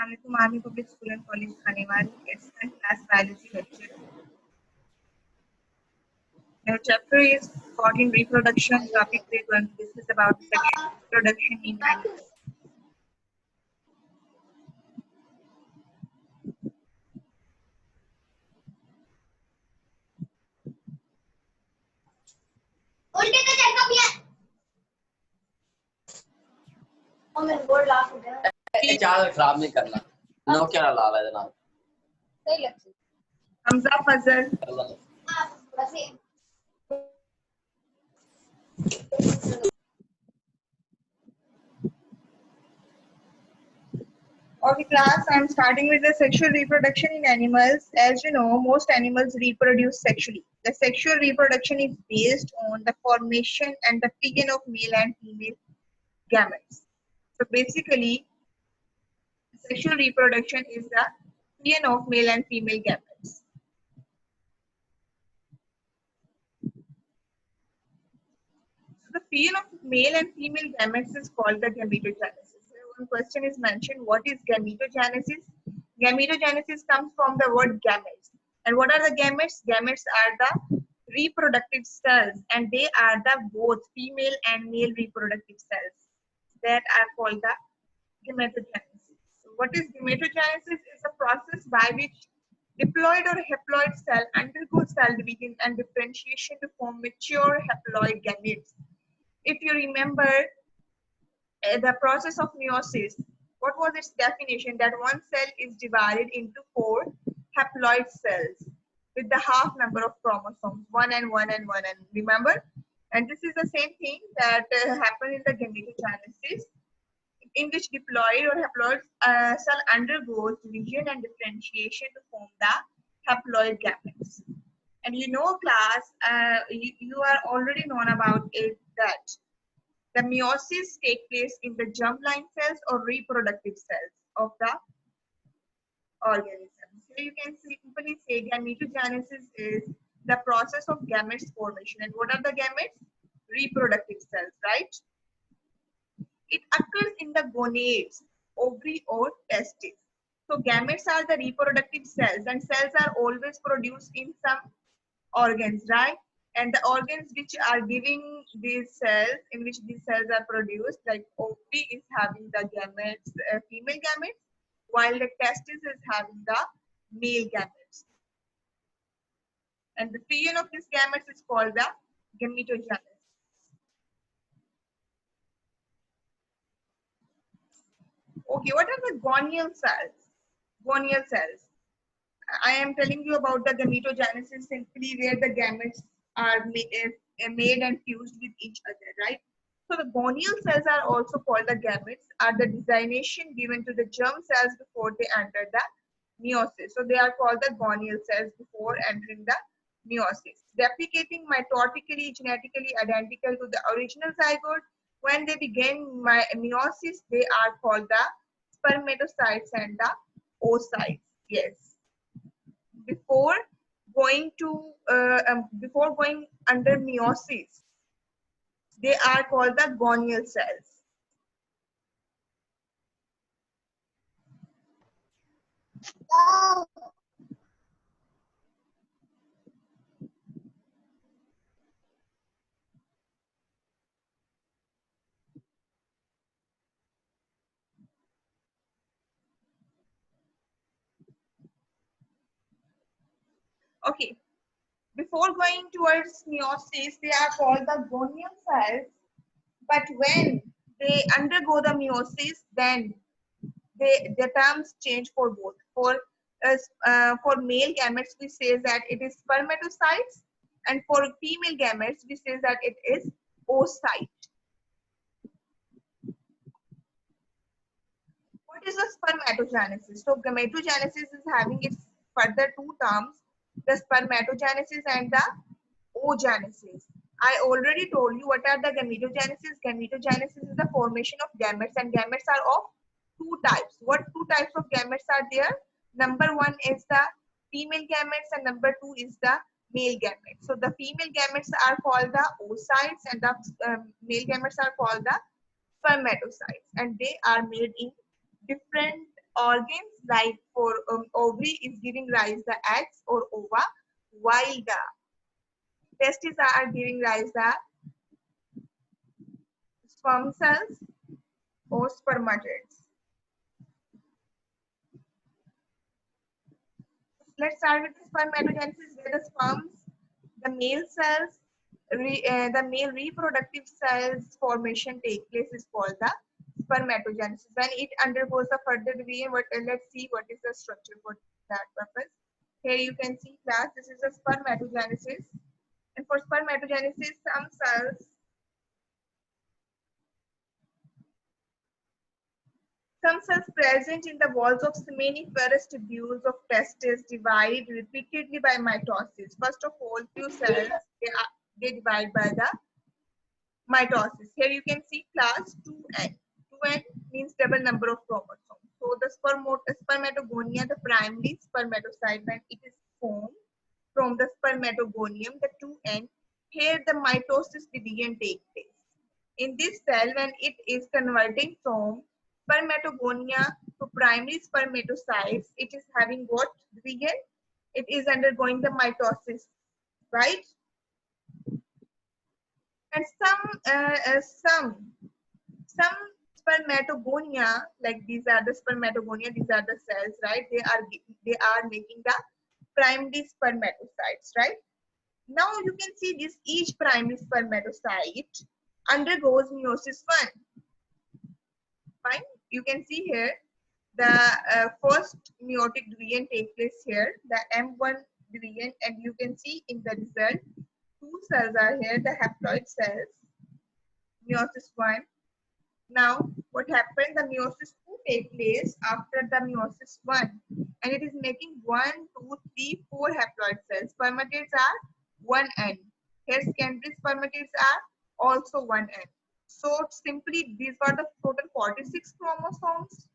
Assalamualaikum, Army Public School and College Khanewal. It's a class biology lecture. The chapter is 14 reproduction. Topic we're going to discuss about the reproduction in animals. चाल खराब नहीं करना no क्या ला है जनाब सही लगती Hamza Fazal. Okay, class, I'm starting with the sexual reproduction in animals. As you know, most animals reproduce sexually. The sexual reproduction is based on the formation and the fusion of male and female gametes. So basically, sexual reproduction is the fusion of male and female gametes. So the fusion of male and female gametes is called the gametogenesis. One question is mentioned, what is gametogenesis? Gametogenesis comes from the word gametes. And what are the gametes? Gametes are the reproductive cells, and they are the both female and male reproductive cells that are called the gametogenesis. So what is gametogenesis? Is a process by which diploid or haploid cell undergo cell division and differentiation to form mature haploid gametes. If you remember, the process of meiosis, what was its definition? That one cell is divided into 4 haploid cells with the half number of chromosomes, 1 and 1 and 1 and remember? And this is the same thing that happened in the gametogenesis, in which diploid or haploid cell undergoes division and differentiation to form the haploid gametes. And you know, class, you are already known about it that the meiosis take place in the germline cells or reproductive cells of the organism. So you can simply say gametogenesis is the process of gametes formation. And what are the gametes? Reproductive cells, right? It occurs in the gonads, ovary or testes. So gametes are the reproductive cells, and cells are always produced in some organs, right? And the organs which are giving these cells, in which these cells are produced, like ovary is having the gametes, female gametes, while the testis is having the male gametes. And the fusion of these gametes is called the gametogenesis. Okay, what are the gonial cells? Gonial cells. I am telling you about the gametogenesis simply where the gametes are made and fused with each other, right? So the gonial cells are also called the gametes, are the designation given to the germ cells before they enter the meiosis. So they are called the gonial cells before entering the meiosis. Replicating mitotically, genetically identical to the original zygote, when they begin meiosis, they are called the spermatocytes and the oocytes. Yes. Before going under meiosis, they are called the gonial cells. Okay. Before going towards meiosis, they are called the gonial cells. But when they undergo the meiosis, then the terms change for both. For male gametes, we say that it is spermatocytes, and for female gametes, we say that it is oocyte. What is the spermatogenesis? So gametogenesis is having its further 2 terms, the spermatogenesis and the oogenesis. I already told you what are the gametogenesis. Gametogenesis is the formation of gametes, and gametes are of 2 types. What 2 types of gametes are there? Number 1 is the female gametes and number 2 is the male gametes. So the female gametes are called the oocytes and the male gametes are called the spermatocytes, and they are made in different organs like for ovary is giving rise the eggs or ova, while the testes are giving rise the sperm cells or spermatids. Let's start with the spermatogenesis, where the sperms, the male cells, the male reproductive cells formation take place is called the spermatogenesis. When it undergoes a further division, let's see what is the structure for that purpose. Here you can see class, this is a spermatogenesis. And for spermatogenesis, some cells present in the walls of seminiferous tubules of testes divide repeatedly by mitosis. First of all, few cells, they divide by the mitosis. Here you can see class 2n. 2n means double number of chromosomes. So the spermatogonia, the primary spermatocyte, when it is formed from the spermatogonium, the 2n, here the mitosis division takes place. In this cell, when it is converting from spermatogonia to primary spermatocytes, it is having what division? It is undergoing the mitosis, right? And some spermatogonia, like these are the spermatogonia, these are the cells, right? They are making the primary spermatocytes, right? Now you can see this each primary spermatocyte undergoes meiosis 1. Fine. You can see here the first meiotic division takes place here, the M1 division, and you can see in the result, two cells are here, the haploid cells, meiosis 1. Now, what happened? The meiosis 2 takes place after the meiosis 1, and it is making 1, 2, 3, 4 haploid cells. Spermatids are 1n. Here, secondary spermatids are also 1n. So, simply, these were the total 46 chromosomes.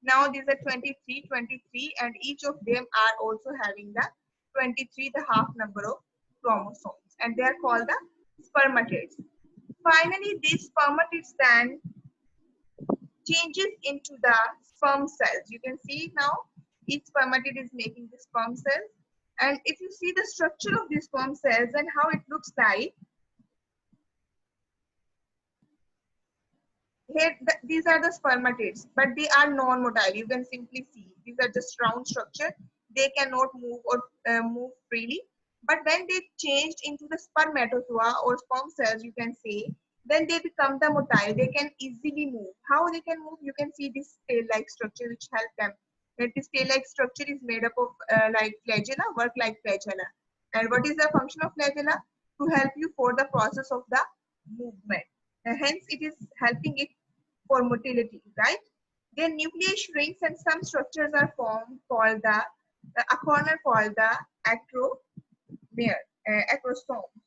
Now, these are 23, 23, and each of them are also having the 23, the half number of chromosomes, and they are called the spermatids. Finally, these spermatids then changes into the sperm cells. You can see now each spermatid is making the sperm cells. And if you see the structure of these sperm cells and how it looks like, here these are the spermatids, but they are non-motile. You can simply see these are just round structure. They cannot move or move freely. But when they changed into the spermatozoa or sperm cells, you can say, then they become the motile. They can easily move. How they can move? You can see this tail-like structure which help them. And this tail-like structure is made up of like flagella, work like flagella. And what is the function of flagella? To help you for the process of the movement. Hence, it is helping it for motility, right? Then nucleus shrinks and some structures are formed called a corner called the acrosome.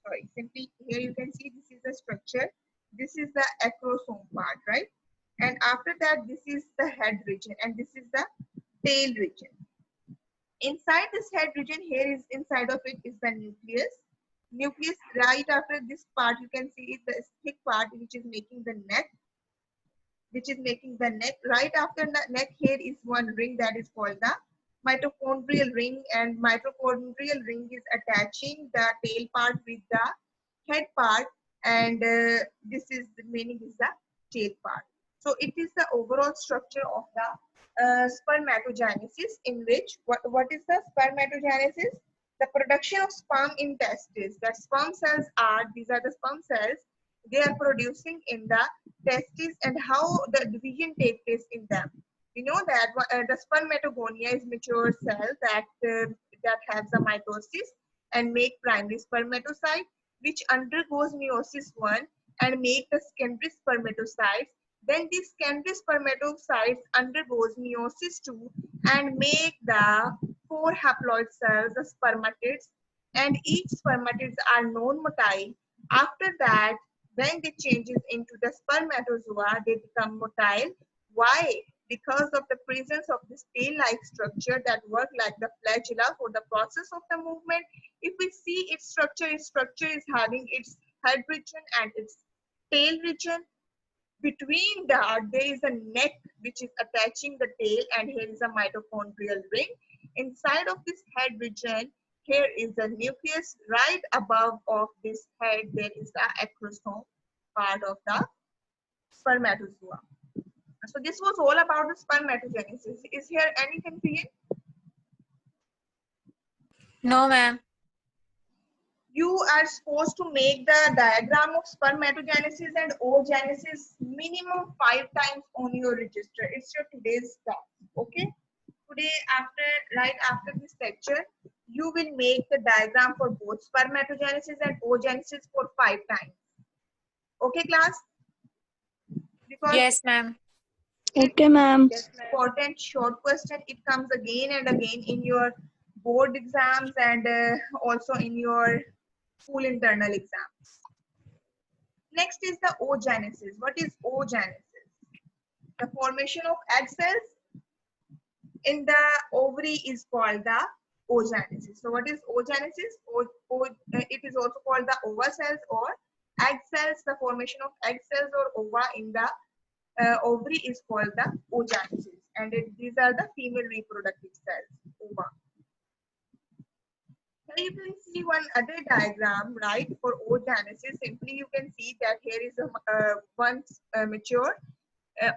Sorry, simply here you can see this is the structure. This is the acrosome part, right? And after that, this is the head region and this is the tail region. Inside this head region, here is inside of it is the nucleus. Nucleus, right after this part, you can see the thick part which is making the neck. Right after the neck, here is one ring that is called the mitochondrial ring, and mitochondrial ring is attaching the tail part with the head part, and this is the meaning is the tail part. So it is the overall structure of the spermatogenesis, in which what is the spermatogenesis? The production of sperm in testes. The sperm cells are, these are the sperm cells, they are producing in the testes, and how the division takes place in them. We know that the spermatogonia is mature cell that has a mitosis and make primary spermatocyte, which undergoes meiosis 1 and make the secondary spermatocytes. Then these secondary spermatocytes undergoes meiosis 2 and make the 4 haploid cells, the spermatids, and each spermatids are non-motile. After that, when they changes into the spermatozoa, they become motile. Why? Because of the presence of this tail-like structure that work like the flagella for the process of the movement. If we see its structure is having its head region and its tail region. Between that, there is a neck which is attaching the tail, and here is a mitochondrial ring. Inside of this head region, here is the nucleus. Right above of this head, there is the acrosome part of the spermatozoa. So this was all about the spermatogenesis. Is here any confusion? No, ma'am. You are supposed to make the diagram of spermatogenesis and oogenesis minimum 5 times on your register. It's your today's task. Okay. Today, right after this lecture, you will make the diagram for both spermatogenesis and oogenesis for 5 times. Okay, class? Because Yes, ma'am. Okay, ma'am. it's important short question. It comes again and again in your board exams and also in your school internal exams. Next is the oogenesis. What is oogenesis? The formation of egg cells in the ovary is called the oogenesis. So what is oogenesis? It is also called the ova cells or egg cells. The formation of egg cells or ova in the ovary is called the oogenesis. And these are the female reproductive cells, ova. Here you can see one other diagram, right, for oogenesis. Simply you can see that here is one mature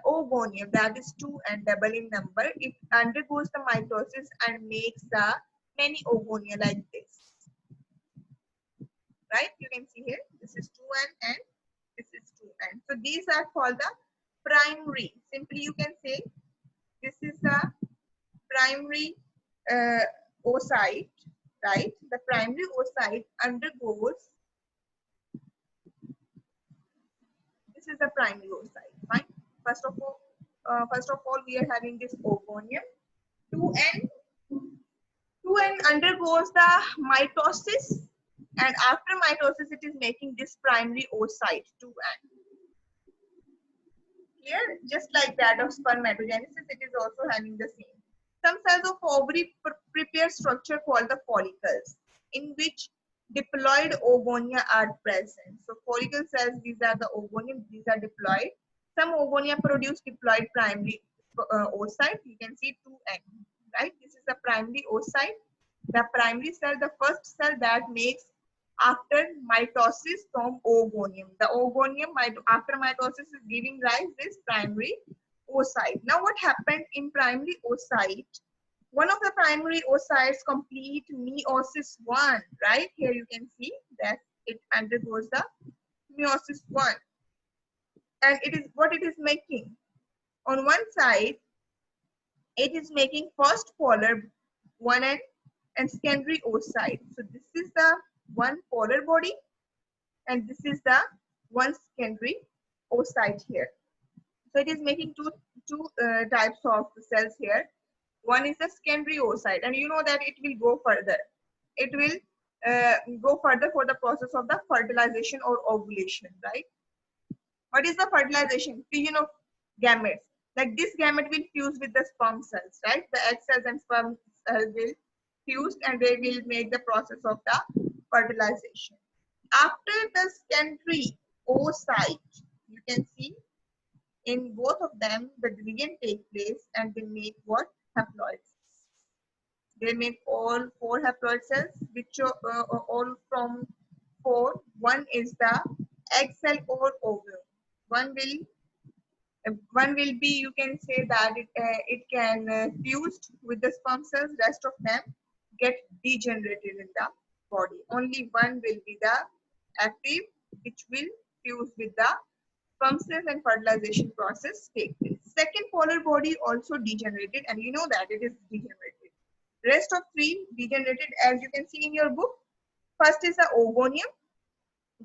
oogonium, that is 2 and double in number. It undergoes the mitosis and makes the many oogonia like this. Right? You can see here, this is 2n and this is 2n. So these are called the primary. Simply you can say this is the primary oocyte, right? The primary oocyte undergoes, this is the primary oocyte, fine. First of all, we are having this oogonium. 2n undergoes the mitosis, and after mitosis, it is making this primary oocyte 2n. Clear? Just like that of spermatogenesis, it is also having the same. Some cells of ovary prepare structure called the follicles, in which diploid oogonia are present. So follicle cells, these are the oogonium, these are diploid. Some oogonia produce diploid primary oocyte. You can see 2n, right? This is the primary oocyte. The primary cell, the first cell that makes after mitosis from oogonium. The oogonium after mitosis is giving rise this primary oocyte. Now what happened in primary oocyte? One of the primary oocytes complete meiosis 1, right? Here you can see that it undergoes the meiosis 1. And it is what it is making. On one side, it is making first polar 1n and secondary oocyte. So this is the one polar body and this is the one secondary oocyte here. So it is making two types of cells here. One is the secondary oocyte, and you know that it will go further. It will go further for the process of the fertilization or ovulation, right? What is the fertilization? Fusion of gametes. Like this gamete will fuse with the sperm cells, right? The egg cells and sperm cells will fuse and they will make the process of the fertilization. After the secondary oocyte, you can see in both of them the division take place and they make what? Haploids. They make all 4 haploid cells, which are all from 4. One is the egg cell or ovum. One will be, you can say that it can fused with the sperm cells. Rest of them get degenerated in the body. Only one will be the active, which will fuse with the sperm cells and fertilization process take place. Second polar body also degenerated, and you know that it is degenerated. Rest of 3 degenerated, as you can see in your book. First is the oogonium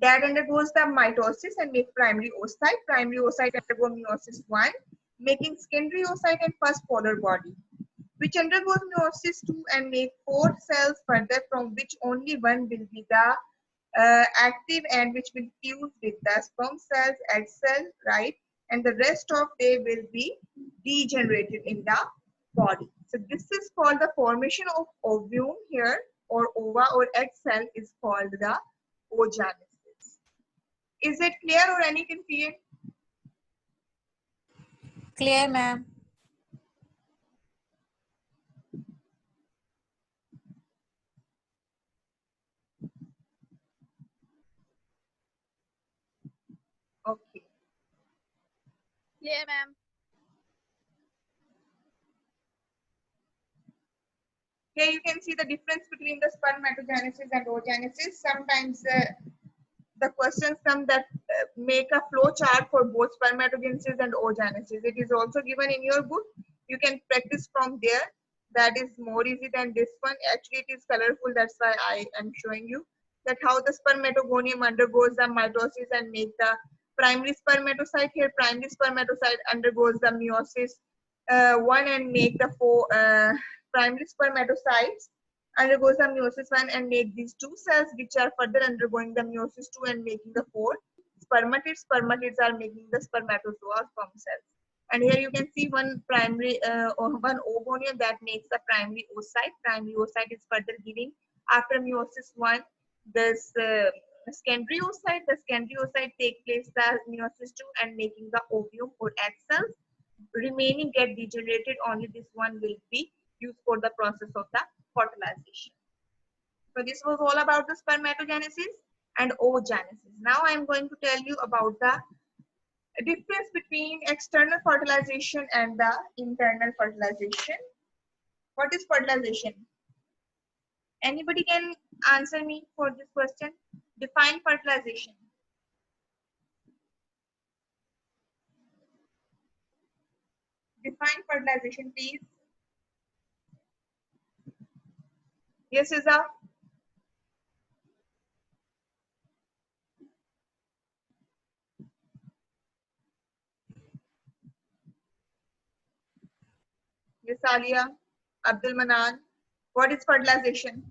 that undergoes the mitosis and make primary oocyte. Primary oocyte undergo meiosis 1, making secondary oocyte and first polar body, which undergoes meiosis 2 and make 4 cells further, from which only one will be the active and which will fuse with the sperm cells, egg cell, right? And the rest of they will be degenerated in the body. So this is called the formation of ovum here, or ova or egg cell is called the oogenesis. Is it clear or any confusion? Clear, ma'am. Clear, ma'am. Here you can see the difference between the spermatogenesis and oogenesis. Sometimes the questions come that make a flow chart for both spermatogenesis and oogenesis. It is also given in your book. You can practice from there. That is more easy than this one. Actually, it is colorful. That's why I am showing you that how the spermatogonium undergoes the mitosis and make the primary spermatocyte. Here, primary spermatocyte undergoes the meiosis one and make the four primary spermatocytes undergoes the meiosis 1 and make these two cells which are further undergoing the meiosis 2 and making the four spermatids. Spermatids are making the spermatozoa sperm cells. And here you can see one primary, one ovonium that makes the primary oocyte. Primary oocyte is further giving after meiosis 1 this secondary oocyte. The secondary oocyte take place the meiosis 2 and making the ovum or egg cells. Remaining get degenerated, only this one will be used for the process of the fertilization. So this was all about the spermatogenesis and oogenesis. Now I am going to tell you about the difference between external fertilization and the internal fertilization. What is fertilization? Anybody can answer me for this question? Define fertilization. Define fertilization, please. Yes, Iza? Yes, Alia? Abdul Manan? What is fertilization?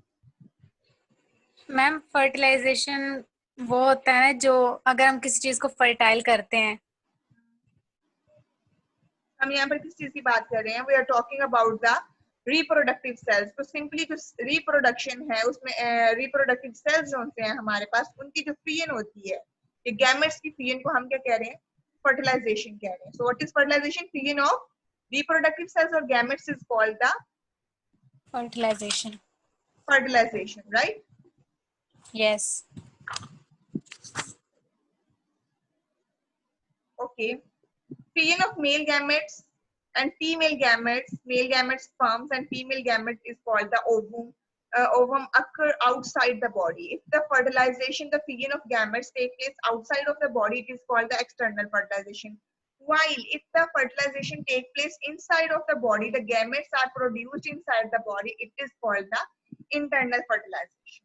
Ma'am fertilization वो होता है जो अगर हम किसी चीज को fertile करते हैं. हम यहाँ पर किस चीज की बात कर रहे हैं? We are talking about the reproductive cells. तो सिंपली जो रिप्रोडक्शन है उसमें रिप्रोडक्टिव सेल्स जो होते हैं हमारे पास, उनकी जो फ्यूजन होती है, ये गैमेट्स की फ्यूजन को हम क्या कह रहे हैं? फर्टिलाइजेशन कह रहे हैं. So what is fertilization? Fusion of reproductive cells or gametes is called the fertilization. Fertilization, right? Yes. Okay. Fusion of male gametes and female gametes, male gametes sperms and female gametes is called the ovum. Ovum occur outside the body. If the fertilization, the fusion of gametes take place outside of the body, it is called the external fertilization. While if the fertilization take place inside of the body, the gametes are produced inside the body, it is called the internal fertilization.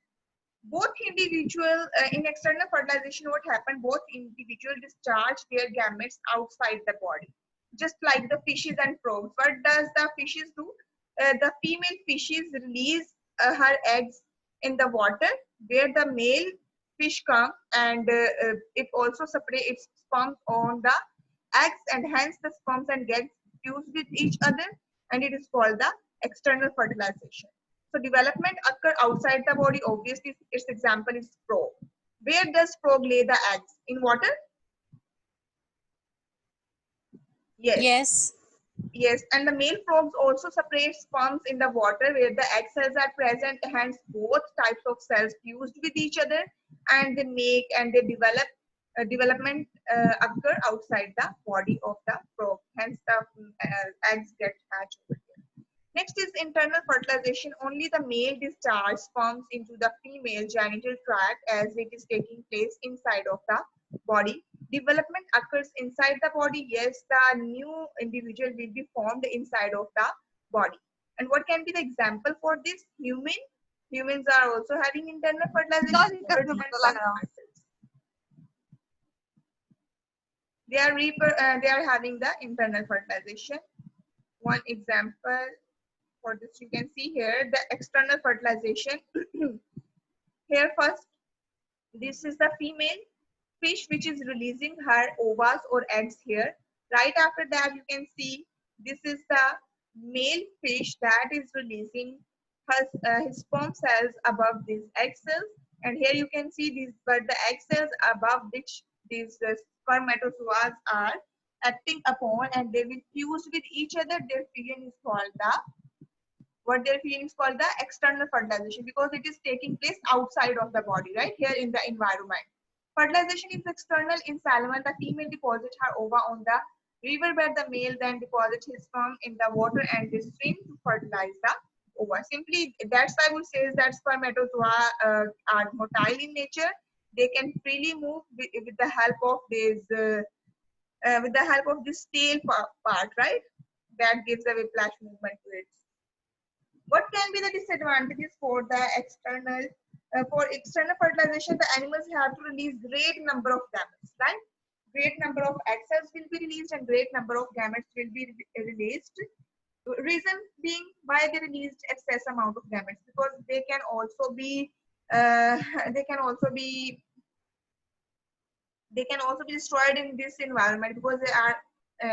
Both individual, in external fertilization, what happened? Both individual discharge their gametes outside the body, just like the fishes and frogs. What does the fishes do? The female fishes release her eggs in the water, where the male fish come and it also spray its sperm on the eggs, and hence the sperms and eggs fuse with each other, and it is called the external fertilization. So development occur outside the body. Obviously, its example is frog. Where does frog lay the eggs? In water? Yes. Yes. Yes, and the male frogs also separate sperms in the water where the egg cells are present. Hence, both types of cells fused with each other, and they make and they develop. Development occur outside the body of the frog. Hence, the eggs get hatched over here. Next is internal fertilization. Only the male discharge sperms into the female genital tract as it is taking place inside of the body. Development occurs inside the body. Yes, the new individual will be formed inside of the body. And what can be the example for this? Humans are also having internal fertilization. They are having the internal fertilization. One example for this you can see here, the external fertilization. Here first, this is the female fish which is releasing her ovas or eggs here. Right after that, you can see this is the male fish that is releasing his sperm cells above these egg cells. And here you can see these were the egg cells above which these spermatozoas are acting upon, and they will fuse with each other. Their fusion is called the external fertilization, because it is taking place outside of the body, right here in the environment. Fertilization is external. In salmon, the female deposits her ova on the river where the male then deposits his sperm in the water and the stream to fertilize the ova. Simply, that's why we say that spermatozoa are motile in nature. They can freely move with the help of this tail part, right? That gives a whiplash movement to it. What can be the disadvantages for the external fertilization? The animals have to release great number of gametes, right? Great number of egg cells will be released and great number of gametes will be released. Reason being why they released excess amount of gametes, because they can also be destroyed in this environment because they are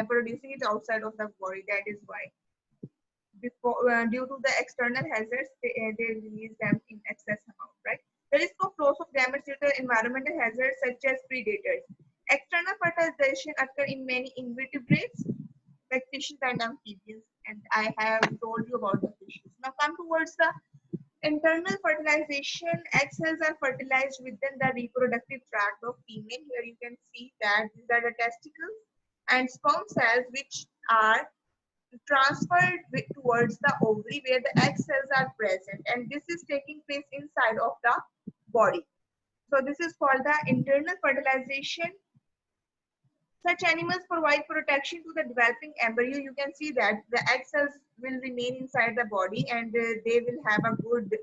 producing it outside of the body. That is why due to the external hazards, they release them in excess amount, right? The risk of loss of gametes due to environmental hazards such as predators. External fertilization occur in many invertebrates like fishes and amphibians, and I have told you about the fishes. Now come towards the internal fertilization. Egg cells are fertilized within the reproductive tract of female. Here you can see that these are the testicles and sperm cells which are transferred towards the ovary where the egg cells are present, and this is taking place inside of the body. So this is called the internal fertilization. Such animals provide protection to the developing embryo. You can see that the egg cells will remain inside the body and they will have a good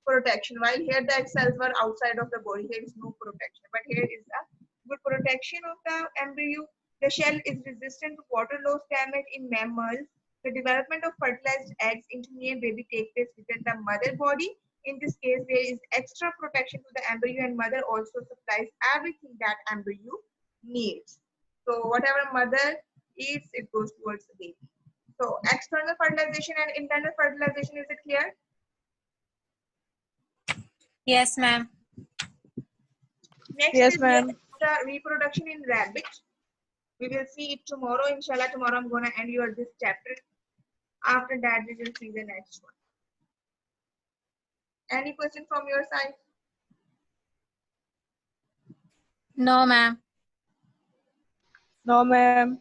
protection, while here the egg cells were outside of the body. Here is no protection, but here is a good protection of the embryo. The shell is resistant to water loss damage in mammals. The development of fertilized eggs into new baby takes place within the mother body. In this case, there is extra protection to the embryo, and mother also supplies everything that embryo needs. So whatever mother eats, it goes towards the baby. So external fertilization and internal fertilization, is it clear? Yes, ma'am. Next Yes, is ma'am. the reproduction in rabbit. We will see it tomorrow. Inshallah, tomorrow I'm gonna end this chapter. After that, we will see the next one. Any question from your side? No, ma'am. No, ma'am.